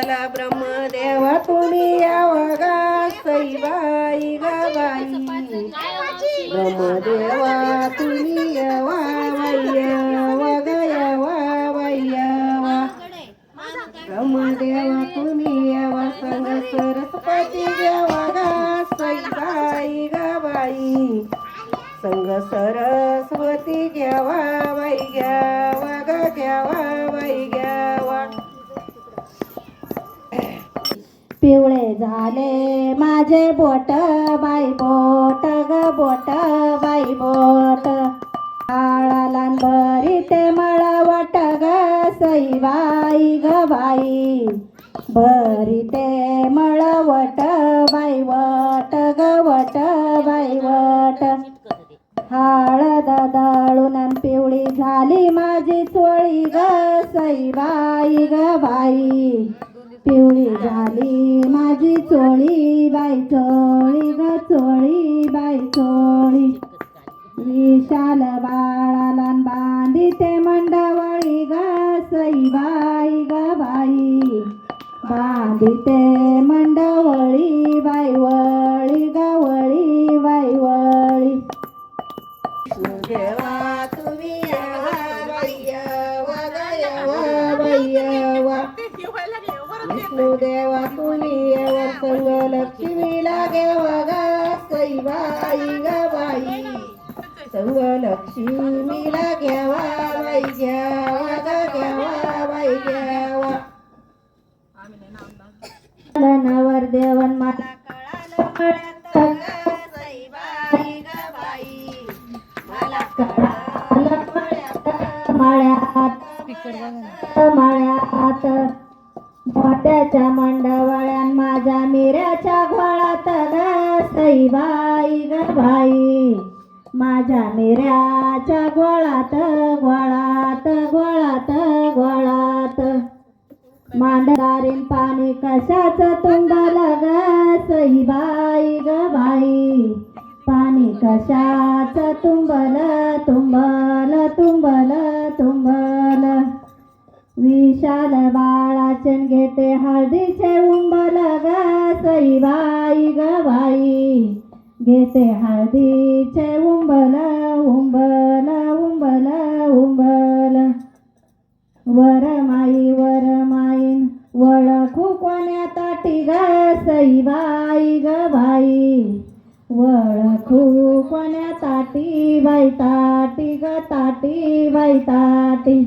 विशाला ब्रह्मदेवा तुम्ही यावा गा सईबाई ग बाई ब्रह्मदेवा तुम्ही यावा वैयावा ग यावा वैयावा ब्रह्मदेवा तुम्ही यावा संग सरस्वती घ्यावा गा सईबाई ग बाई संग सरस्वती घ्यावा बाई घ्यावा ग घ्यावा बाई घ्यावा पिवळे झाले माझे बोट बाई बोट ग बोट बाई बोट आळाला बरी ते मळवट ग सईबाई ग बाई बरी ते मळवट बाई वट ग वट बाई वट हळद दळून पिवळी झाली माझी चोळी ग सईबाई ग बाई पिवळी झाली माझी चोळी बाई चोळी ग चोळी बाई चोळी विशाल बाळाला बांधी ते मंडवळी ग सईबाई ग बाई बांधी ते मंडवळी बाई वळी ग वळी बाई वळी देवा तुम्ही यावा वैयावा ग यावा वैयावा विष्णुदेवा तुम्ही यावा संग लक्ष्मीला घेवा ग सईबाई ग बाई संग लक्ष्मीला घ्यावा बाई घ्यावा ग घ्यावा बाई घ्यावा नवर देवन मला कळालं सईबाई ग बाई मला मळ्यात मोठ्याच्या मंडवळ्यान माझ्या मिऱ्याच्या घोळात ग सईबाई ग बाई माझ्या मिऱ्याच्या घोळात घोळात घोळात घोळात मांडदारीन पाणी कशाचं तुंबल ग सईबाई ग बाई पाणी कशाचं तुंबल तुंबल तुंबल तुंबल विशाल बाळाचन घेते हळदीचे उंबल ग सईबाई ग बाई घेते हळदीचे उंबल उंबल उंबल उंबल वरमाईन वळखू कोण्या ताटी ग सईबाई ग बाई वळखू कोण्या ताटी बाई ताटी ग ताटी बाई ताटी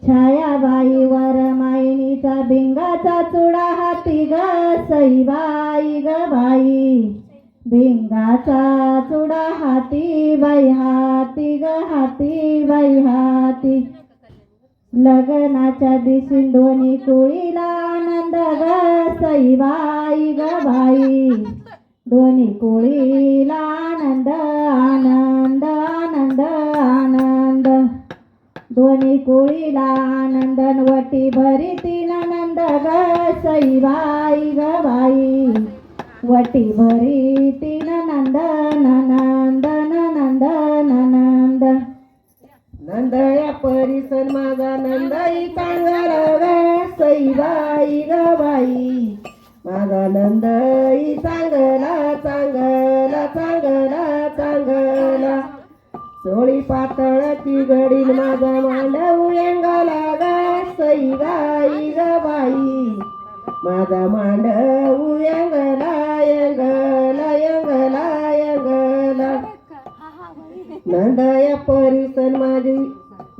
छायाबाई वरमाईनीचा भिंगाचा चुडा हाती ग सईबाई ग बाई भिंगाचा चुडा हाती बाई हाती ग हाती बाई हाती लग्नाच्या दिवशी दोन्ही कुळीला आनंद ग सईबाई ग बाई दोन्ही कुळीला आनंद आनंद आनंद आनंद दोन्ही कुळीला आनंद वटी भरी तीन आनंद ग सईबाई ग बाई वटी भरी तीन नंद नंद नंद नंद नंदया परिसन माझा नंदाई चांगला ग सईबाई ग बाई माझा नंदाई चांगला चांगला चांगला चांगला सोळी पातळाची घडील माझा मांडव यंगला ग सईबाई ग बाई माझा मांडव यंगला यंगला यंगला यंगला नंदया परिसन माझी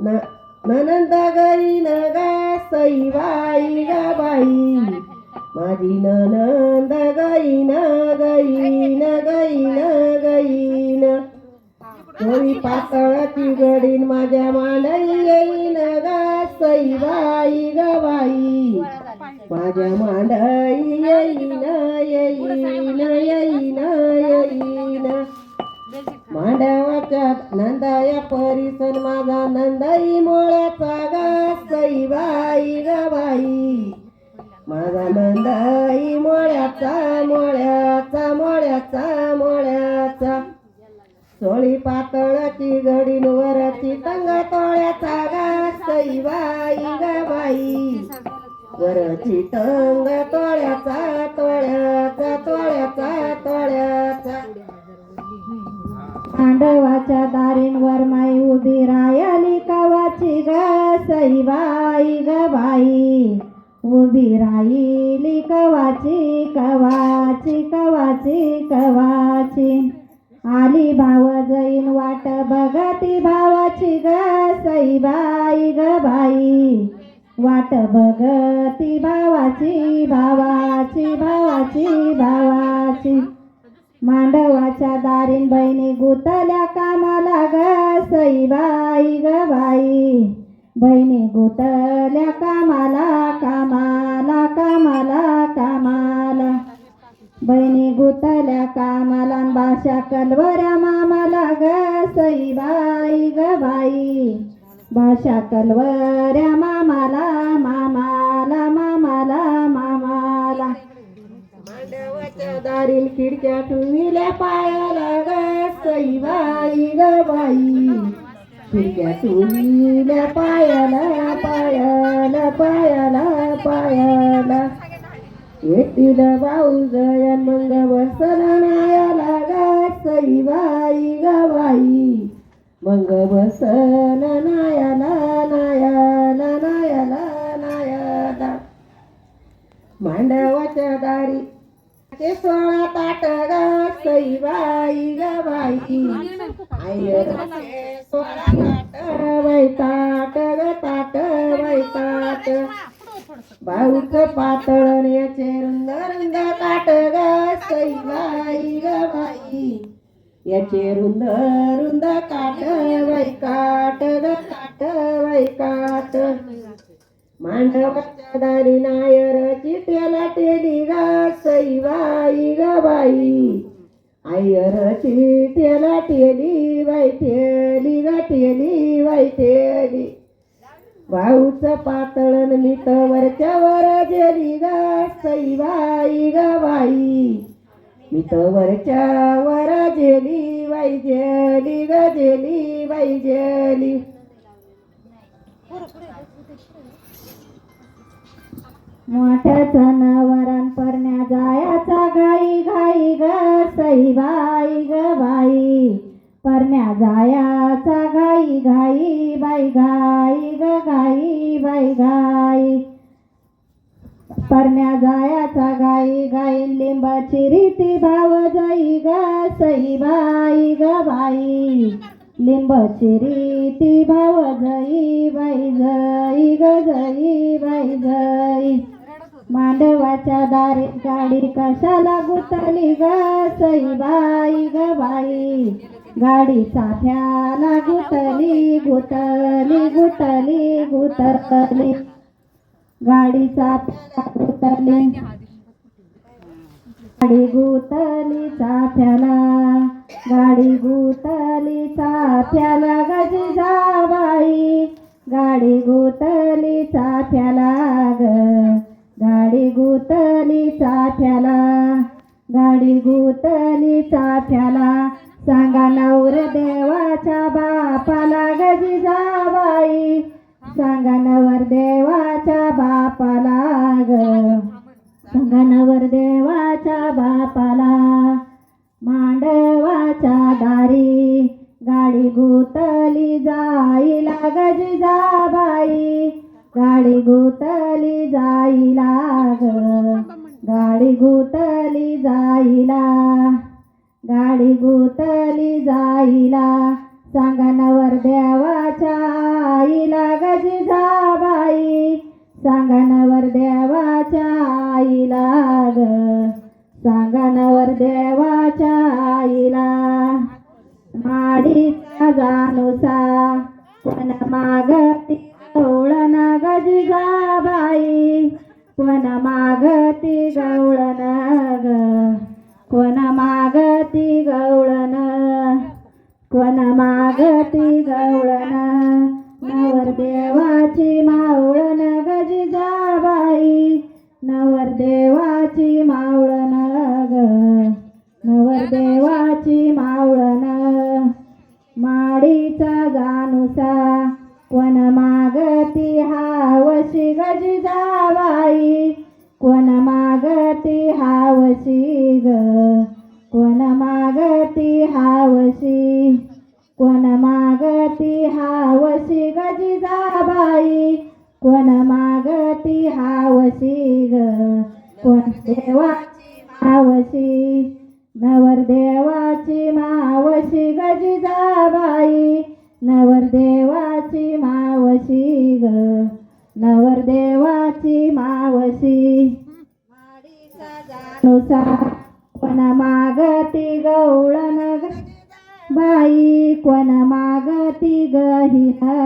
ननंद गई न ग सईबाई ग बाई माझी ननंद गई न गई न गई न गई न थोडी पातळाची घडीन माझ्या मांडई येईन ग सईबाई ग बाई माझ्या मांडई येईन येईन येईन येईन मांडवाच्या नंदाया परिसन माझा नंदाई मोळ्याचा ग सईबाई ग बाई माझा नंदाई मोळ्याचा मोळ्याचा मोळ्याचा मोळ्याचा सोळी पातळाची घडीन वरची तंग तोळ्याचा ग सईबाई ग बाई वरची टंग तोळ्याचा तोळ्याचा तोळ्याचा तोळ्याचा. मांडवाच्या दारींवर माई उभी रायली कवाची ग सईबाई ग बाई. उभी राहिली कवाची कवाची कवाची कवाची. आली भाव जाईन वाट बघती भावाची ग सईबाई ग बाई. वाट बघती भावाची भावाची भावाची भावाची. मांडवाच्या दारीन बहिणी गुतल्या कामाला ग सईबाई ग बाई. बहिणी गुतल्या कामाला कामाला कामाला कामाला. बहिणी गुतल्या कामाला भाषा कलवऱ्या मामाला ग सईबाई ग बाई. भाषा कलवऱ्या मामाला मामाला मामाला मामाला. मांडवाच्या दारील खिडक्या टुविल्या पायाला ग सईबाई ग बाई. खिडक्या टुविल्या पायाला पायाला पायाला पायाला. येतील भाऊजयन मग बसल नायाला ग सईबाई ग बाई. मग बसल नायाला नायाला नायाला नायाला. मांडवाच्या दारी ते 16 ताट ग सईबाई ग बाई. आयरचे 16 ताट बाई ताट ग ताट बाई ताट. भाऊचं पातळ याचे रुंद रुंद ताट ग सईबाई ग बाई. याचे रुंद रुंद काट बाई काट ग काट बाई काट. मांडवाच्या दारी नायरची तेला टेली ग सईबाई ग बाई. आयरची तेला टेली बाई टेली ग टेली बाई टेली. भाऊचं पातळ नीत वरच्या वर गेली ग सईबाई ग बाई. नीत वरच्या वर गेली बाई गेली ग गेली बाई गेली. मोठ्या जनावरां परण्या जायाचा घाई घाई ग सईबाई ग बाई. परण्या जायाचा घाई घाई बाई घाई ग घाई बाई घाई. परण्या जायाचा घाई घाई. लिंबाची रीती भाव जाई ग सईबाई ग बाई. लिंबाची रीती भाव जाई बाई जाई ग जाई बाई जाई. मांडवाच्या दारी गाडी कशाला गुतली ग सईबाई ग बाई. गाडी चाफ्याला गुतली गुतली गुतली गुतली. गाडी चाफ्याला गुतली गाडी गुतली चाफ्याला. गाडी गुतली चाफ्याला गजिजाबाई. गाडी गुतली चाफ्याला ग. गाडी गुतली चाफ्याला. गाडी गुतली चाफ्याला. सांगा नवर देवाच्या बापाला गजिजाबाई. सांगा नवर देवाच्या बापाला ग. सांगा नवर देवाच्या बापाला. मांडवाच्या दारी गाडी गुतली जाईला गजिजाबाई. गाडी गुतली जाईला ग. गाडी गुतली जाईला. गाडी गुतली जाईला. सांगा नवर देवाच्या आईला गजिजाबाई. सांगा नवर देवाच्या आईला ग. सांगा नवर देवाच्या आईला. माडीचा जानुसा कोण मागती गवळण गजिजाबाई. कोण मागती गवळण ग. कोण मागती गवळण. कोण मागती गवळण. नवर देवाची मावळण गजिजाबाई. नवर देवाची मावळण ग. नवर देवाची मावळण. माडीचा जानुसा कोण मागती हावशी गजिजाबाई. ग कोण देवाची मावशी नवरदेवाची मावशी ग जिजाबाई नवरदेवाची मावशी ग नवरदेवाची मावशी नुसार कोण मागती गवळण बाई कोण मागती गहिन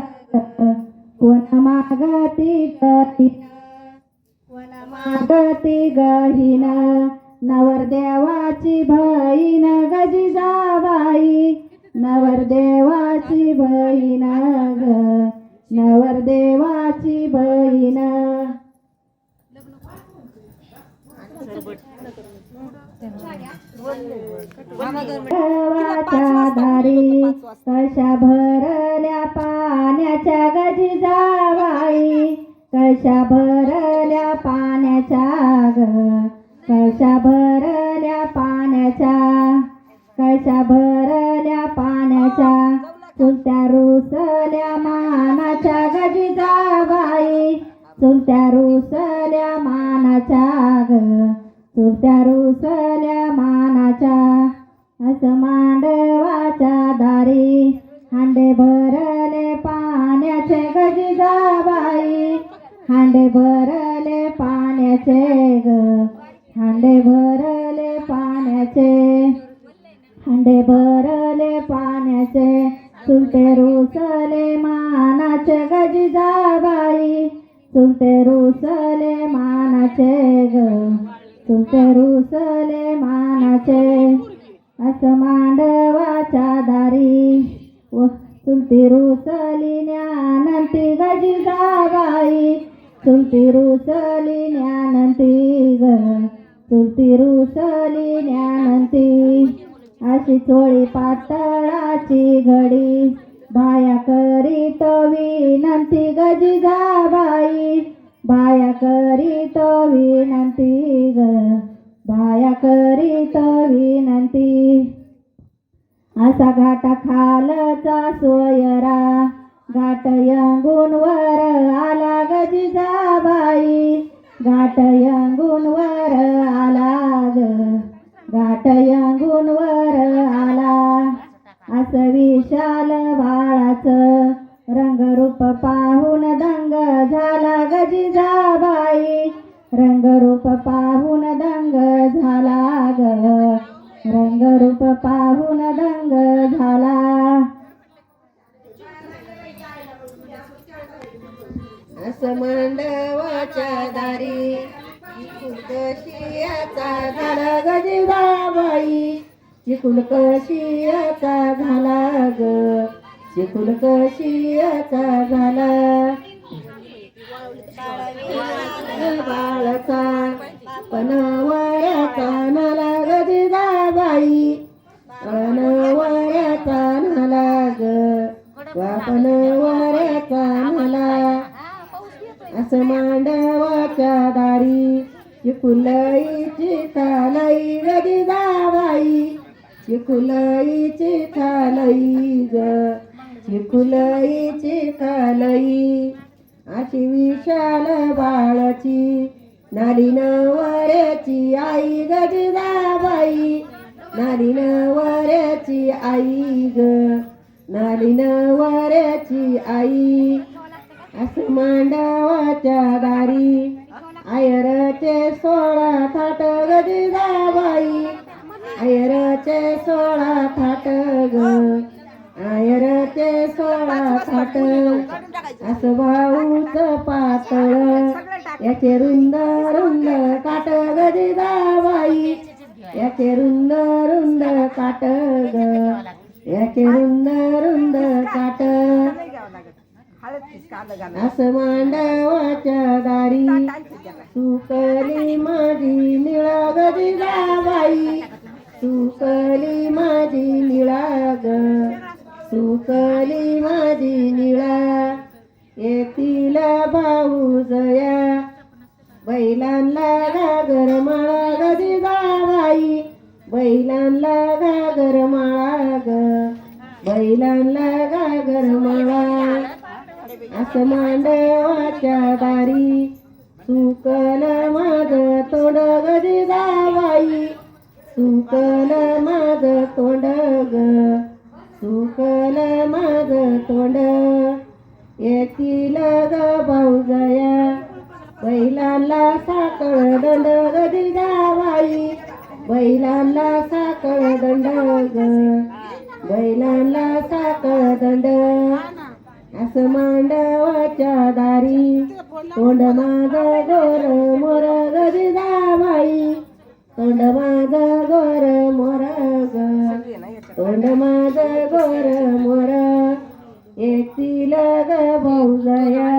कोण मागती गहिन कोण मागती गहिन नवरदेवाची बहीण ग जिजाबाई नवरदेवाची बहीण ग नवरदेवाची बहीण देवाच्या दारी कशा भरल्या पाण्याच्या ग जिजाबाई कशा भरल्या पाण्याच्या ग कशा भरल्या पाण्याच्या कशा भरल्या पाण्याच्या चुलत्या रुसल्या मानाच्या ग जिजाबाई चुलत्या रुसल्या मानाच्या ग चुलत्या रुसल्या मानाच्या असं मांडवाच्या दारी हांडे भरले पाण्याचे ग जिजाबाई हांडे भरले पाण्याचे ग हांडे भरले पाण्याचे हांडे भरले पाण्याचे चुलते रुसले मानाचे ग जिजाबाई चुलते रुसले मानाचे ग चुलते रुसले मानाचे असं मांडवाच्या दारी व चुलती रुसली ज्ञानंती ग जिजाबाई चुलती रुसली ज्ञानंती ग चुलती रुसली ज्ञानंती अशी चोळी पातळाची घडी बाया करीत विनंती ग जिजाबाई बाया करीत विनंती ग बाया करीत विनंती असा घाटा खालचा सोयरा घाट यंगूनवर आला ग जिजाबाई घाट यंगूनवर आला ग घाट यंगूनवर आला असं विशाल बाळाचं रंगरूप पाहून दंग झाला ग जिजाबाई रंगरूप पाहून दंग झाला ग रंगरूप पाहून दंग झाला असं मांडवाच्या दारी चिकुलकशियाचा झाला ग जिजाबाई चिकुलकशियाचा झाला ग चिकुलकशियाचा झाला बाळाचा पनवळ्याचा नाला ग जिजाबाई पनवळ्याचा नाला ग पनवळ्याचा नाला असं मांडवाच्या दारी चिकुलईची थालई ग जिजाबाई चिकुलईची थालई ग चिकुलईची थालई अशी विशाल बाळाची नारी नवऱ्याची आई ग जिजाबाई नारी नवऱ्याची आई ग नारी नवऱ्याची आई असं मांडवाच्या दारी आयरचे 16 थाट ग जिजाबाई आयरचे 16 थाट ग आयरचे 16 थाट असं भाऊच पातळ याचे रुंद रुंद काट ग जिजाबाई याचे रुंद रुंद काट ग याचे रुंद रुंद काट असं मांडवाच्या दारी सुकली माझी निळा ग जिजाबाई सुकली माझी निळा ग सुकली माझी निळा येतील भाऊजया बैलांना घागर माळा ग जिजाबाई बैलांना घागर माळा ग बैलांना घागर माळा असं मांडवाच्या दारी सुकल माझ तोंड ग जिजाबाई, सुकल माझ तोंड ग, सुकल माझ तोंड. येतील ग भाऊजया बैलाला साखळ दंड ग जिजाबाई, बैलाला साखळ दंड ग, बैलाला साखळ दंड. असं मांडवाच्या दारी तोंड माझं गोर मोर ग जिजाबाई, तोंड माझं गोर मोर ग, तोंड माझं गोर मोर. येतील ग भाऊजया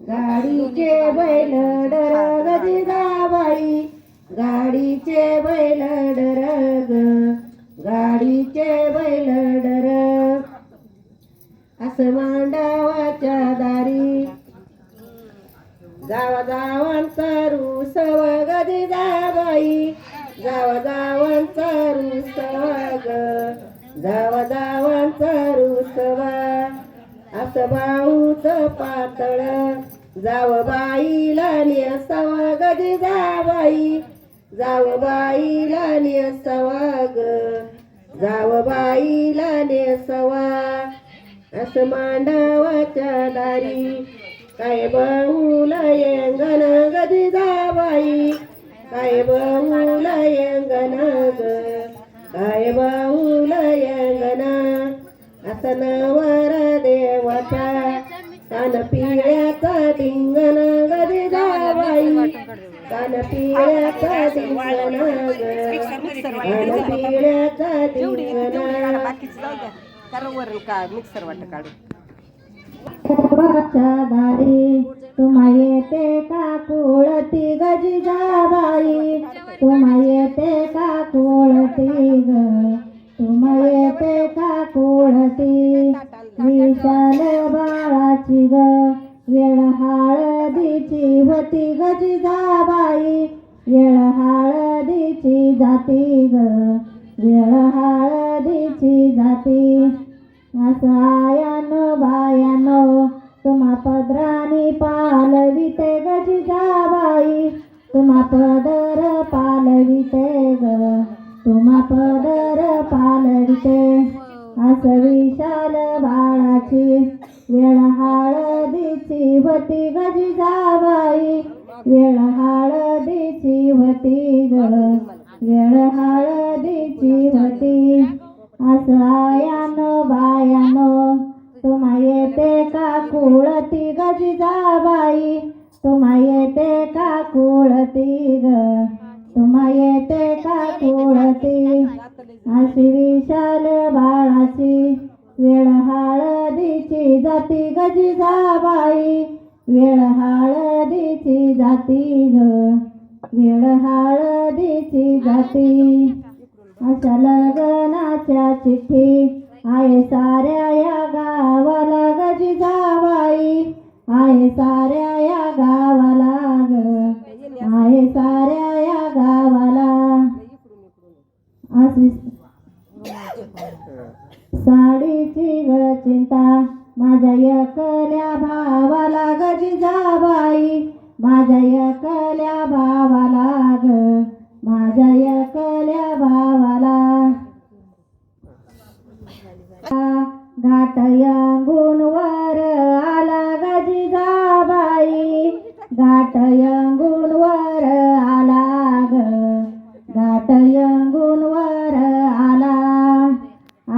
गाडीचे बैल डर ग जिजाबाई, गाडीचे बैल डर ग, गाडीचे बैल डर. असं मांडवाच्या दारी जावांचा रुसव ग जिजाबाई, जावांचा रुसव ग, जावांचा रुसवा. असं बाऊच पातळ जावबाईला नेसव ग जिजाबाई, जावबाईला नेसवा ग, जावबाईला नेसवा. असं मांडवाच्या दारी काय बहुला येंगण ग जिजाबाई, काय बहुला येंगण ग, काय बहुला येंगण. असं नवर देवाचा कान पिळ्याचा धिंगण ग जिजाबाई, कान पिळ्याचा धिंगण ग, कान पिळ्याचा धिंगण. मिक्सर वाट काढू. दारी तुम्हा येते का कुळती ग जिजाबाई, तुम्हा येते का कुळती ग, तुम्हा येते का कुळती. विशाल बाळाची ग वेळ हळदीची होती ग जिजाबाई, वेळ हळदीची जाती ग, वेळ हळदीची जाती. असं आयानो बायानो तुम्हा पदरानी पालविते ग जिजाबाई, तुम्हा पदर पालविते ग, तुम्हा पदर पालविते. असं विशाल बाळाची वेळ हळदीची होती ग जिजाबाई, वेळ हळदीची होती ग, वेळ हळदीची होती. असं आयानो बायानो तुम्हा येते का कुळती ग जिजाबाई, तुम्हा येते का कुळती ग, तुम्हा येते का कुळती. अशी विशाल बाळाची वेळ हळदीची जाती ग जिजाबाई, वेळ हळदीची जाती ग, वेळ हळदीची जाती. अशा लग्नाच्या चिठ्ठी आहे साऱ्या या गावाला ग जिजाबाई, आहे साऱ्या या गावाला ग, आहे साऱ्या या गावाला. अशी साडीची ग चिंता माझ्या एकल्या भावाला ग जिजाबाई, माझ्या एकल्या भावाला ग, माझ्या एकल्या भावाला. घाट यंगूनवर आला ग जिजाबाई, घाट यंगूनवर आला ग, घाट यंगूनवर आला.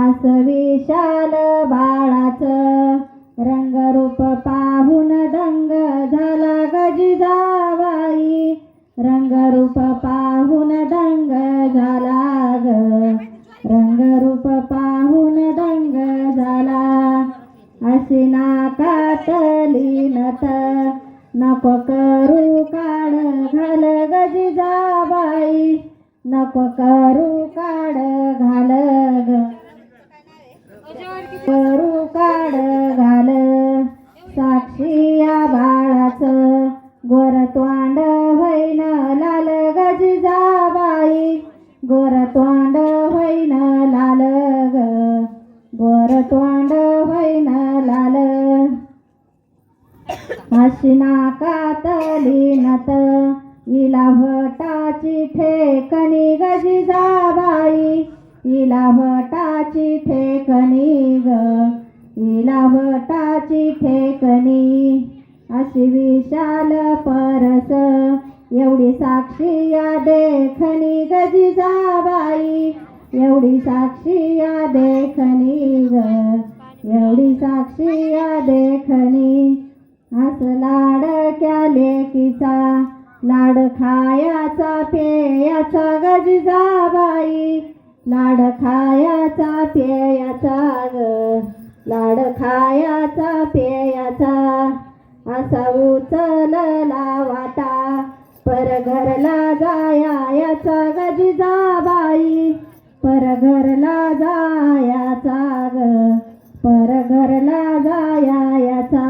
असं विशाल बाळाचं रंगरूप पाहून दंग झाला ग जिजाबाई, रंगरूप पाहून दंग झाला ग, रंगरूप पाहून दंग झाला. अशी नाकातली नथ नको करू काढ घाल ग जिजाबाई, नको करू काढ घाल ग, करू काढ घाल. साक्षी या बाळाचं गोरतोंड होईन लाल ग जिजाबाई, गोरतोंड होईन लाल ग, गोरतोंड होईन लाल. अशी नाक नाकातली नथ इला भटाची ठेकणी ग जिजाबाई इला भटाची ठेकणी ग इला भटाची ठेकणी अशी विशाल परस एवढी साक्षी या देखणी ग जिजाबाई एवढी साक्षी या देखणी ग एवढी साक्षी या देखणी अस लाडक्या लेकीचा लाड खायाचा पेयाचा ग जिजाबाई लाड खायाचा पेयाचा ग लाड खायाचा पेयाचा असा उचलला वाटा परघरला जायाचा ग जिजाबाई परघरला जायाचा ग परघरला जायाचा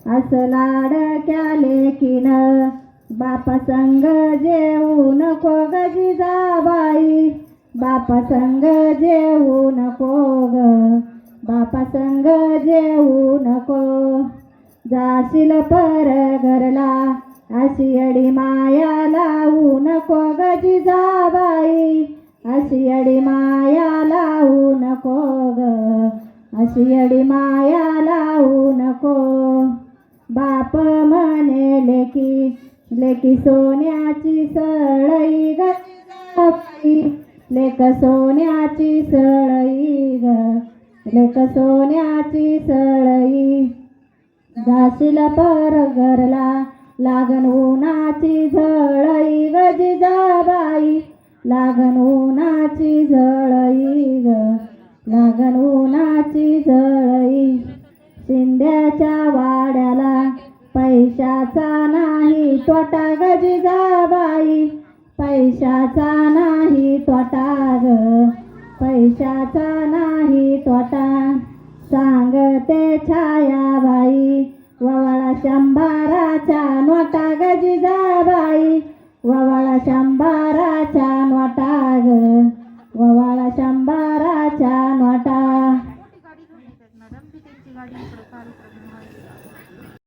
अस लाडक्या लेकीनं बापा संग जेवू नको ग जिजाबाई बापा संग जेवू नको ग बापा संग जेवू नको जाशील परघरला अशी अडी माया लावू नको ग जिजाबाई अशी अडी माया लावू नको ग अशी अडी माया लावू नको बाप म्हणे लेकी लेकी सोन्याची सळई ग जिजाबाई लेक सोन्याची सळई ग लेक सोन्याची सळई जाशील परघरला लागन उन्हाची झळई ग जिजाबाई लागन उन्हाची झळई ग लागन उन्हाची झळई शिंद्याच्या वाड्याला पैशाचा नाही तोटा ग जिजाबाई पैशाचा नाही तोटा ग पैशाचा नाही तोटा सांगते छायाबाई ववाळा शंभराच्या नोटा ग जिजाबाई ववाळा शंभराच्या